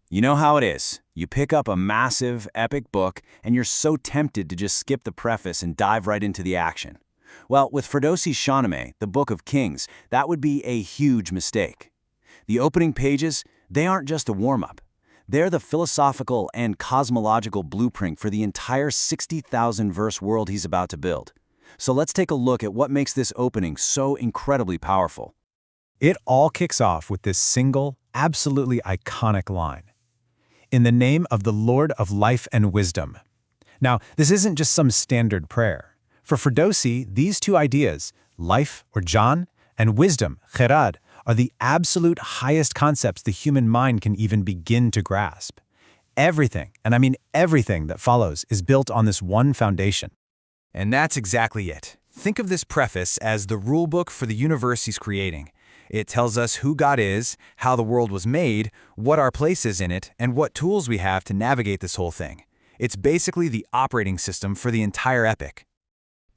You know how it is. You pick up a massive, epic book, and you're so tempted to just skip the preface and dive right into the action. Well, with Ferdowsi's Shahnameh, the Book of Kings, that would be a huge mistake. The opening pages, they aren't just a warm-up. They're the philosophical and cosmological blueprint for the entire 60,000-verse world he's about to build. So let's take a look at what makes this opening so incredibly powerful. It all kicks off with this single, absolutely iconic line. In the name of the Lord of life and wisdom. Now, this isn't just some standard prayer. For Ferdowsi, these two ideas, life or John, and wisdom, khirad, are the absolute highest concepts the human mind can even begin to grasp. Everything, and I mean everything that follows, is built on this one foundation. And that's exactly it. Think of this preface as the rulebook for the universe he's creating. It tells us who God is, how the world was made, what our place is in it, and what tools we have to navigate this whole thing. It's basically the operating system for the entire epic.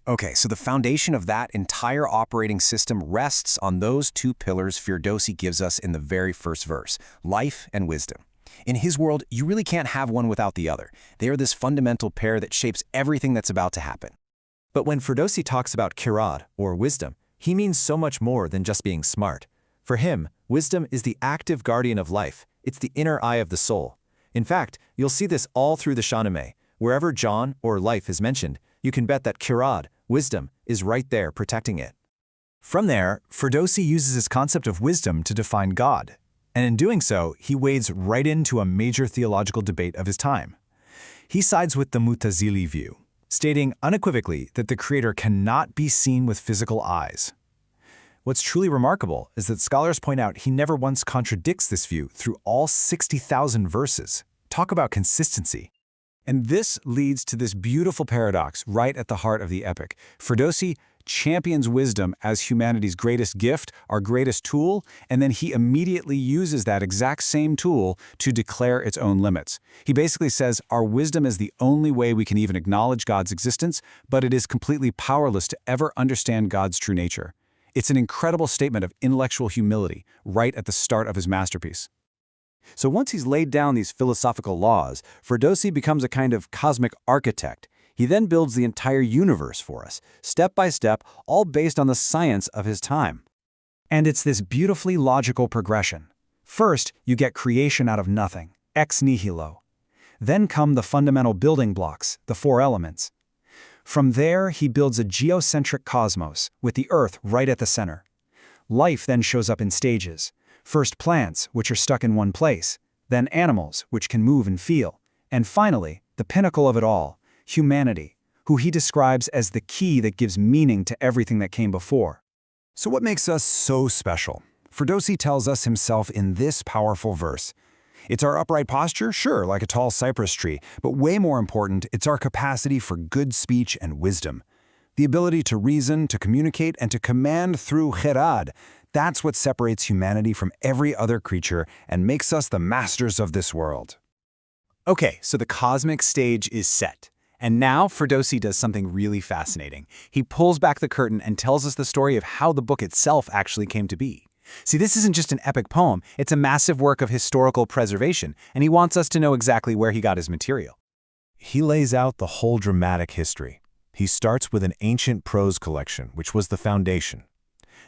Okay, so the foundation of that entire operating system rests on those two pillars Ferdowsi gives us in the very first verse, life and wisdom. In his world, you really can't have one without the other. They are this fundamental pair that shapes everything that's about to happen. But when Ferdowsi talks about khirad, or wisdom, he means so much more than just being smart. For him, wisdom is the active guardian of life. It's the inner eye of the soul. In fact, you'll see this all through the Shahnameh. Wherever John or life is mentioned, you can bet that khirad, wisdom, is right there protecting it. From there, Ferdowsi uses his concept of wisdom to define God. And in doing so, he wades right into a major theological debate of his time. He sides with the Muʿtazilite view, stating unequivocally that the Creator cannot be seen with physical eyes. What's truly remarkable is that scholars point out he never once contradicts this view through all 60,000 verses. Talk about consistency. And this leads to this beautiful paradox right at the heart of the epic. Ferdowsi champions wisdom as humanity's greatest gift, our greatest tool, and then he immediately uses that exact same tool to declare its own limits. He basically says our wisdom is the only way we can even acknowledge God's existence, but it is completely powerless to ever understand God's true nature. It's an incredible statement of intellectual humility right at the start of his masterpiece. So once he's laid down these philosophical laws, Ferdowsi becomes a kind of cosmic architect. He then builds the entire universe for us, step by step, all based on the science of his time. And it's this beautifully logical progression. First, you get creation out of nothing, ex nihilo. Then come the fundamental building blocks, the four elements. From there, he builds a geocentric cosmos, with the Earth right at the center. Life then shows up in stages. First plants, which are stuck in one place, then animals, which can move and feel, and finally, the pinnacle of it all, humanity, who he describes as the key that gives meaning to everything that came before. So what makes us so special? Ferdowsi tells us himself in this powerful verse. It's our upright posture, sure, like a tall cypress tree, but way more important, it's our capacity for good speech and wisdom. The ability to reason, to communicate, and to command through khirad. That's what separates humanity from every other creature and makes us the masters of this world. Okay, so the cosmic stage is set. And now Ferdowsi does something really fascinating. He pulls back the curtain and tells us the story of how the book itself actually came to be. See, this isn't just an epic poem, it's a massive work of historical preservation, and he wants us to know exactly where he got his material. He lays out the whole dramatic history. He starts with an ancient prose collection, which was the foundation.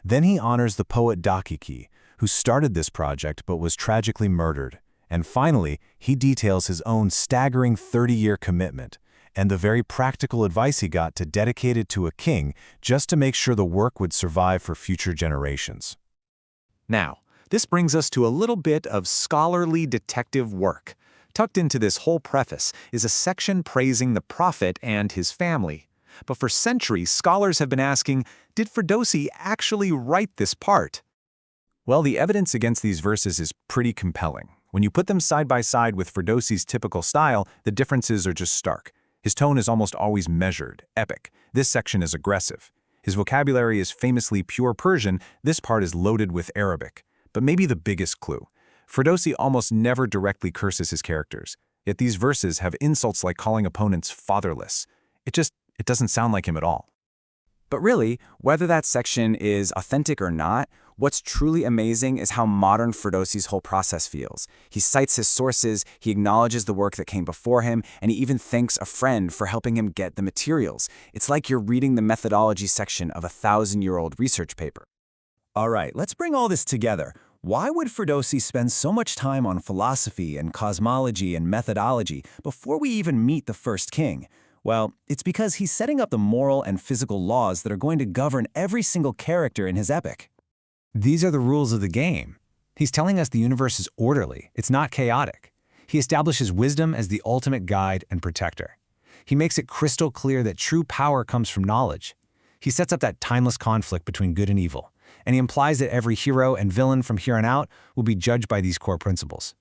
Then he honors the poet Daqiqi, who started this project but was tragically murdered. And finally, he details his own staggering 30-year commitment and the very practical advice he got to dedicate it to a king just to make sure the work would survive for future generations. Now, this brings us to a little bit of scholarly detective work. Tucked into this whole preface is a section praising the prophet and his family. But for centuries, scholars have been asking, did Ferdowsi actually write this part? Well, the evidence against these verses is pretty compelling. When you put them side by side with Ferdowsi's typical style, the differences are just stark. His tone is almost always measured, epic. This section is aggressive. His vocabulary is famously pure Persian, this part is loaded with Arabic. But maybe the biggest clue. Ferdowsi almost never directly curses his characters, yet these verses have insults like calling opponents fatherless. It doesn't sound like him at all. But really, whether that section is authentic or not, What's truly amazing is how modern Ferdowsi's whole process feels. He cites his sources, he acknowledges the work that came before him, and he even thanks a friend for helping him get the materials. It's like you're reading the methodology section of a 1,000-year-old research paper. All right, let's bring all this together. Why would Ferdowsi spend so much time on philosophy and cosmology and methodology before we even meet the first king? Well, it's because he's setting up the moral and physical laws that are going to govern every single character in his epic. These are the rules of the game. He's telling us the universe is orderly, it's not chaotic. He establishes wisdom as the ultimate guide and protector. He makes it crystal clear that true power comes from knowledge. He sets up that timeless conflict between good and evil, and he implies that every hero and villain from here on out will be judged by these core principles.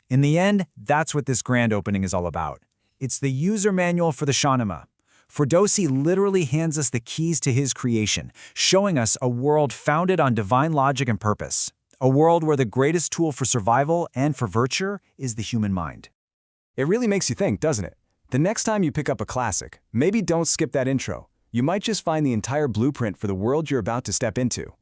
In the end, that's what this grand opening is all about. It's the user manual for the Shahnameh. Ferdowsi literally hands us the keys to his creation, showing us a world founded on divine logic and purpose. A world where the greatest tool for survival and for virtue is the human mind. It really makes you think, doesn't it? The next time you pick up a classic, maybe don't skip that intro. You might just find the entire blueprint for the world you're about to step into.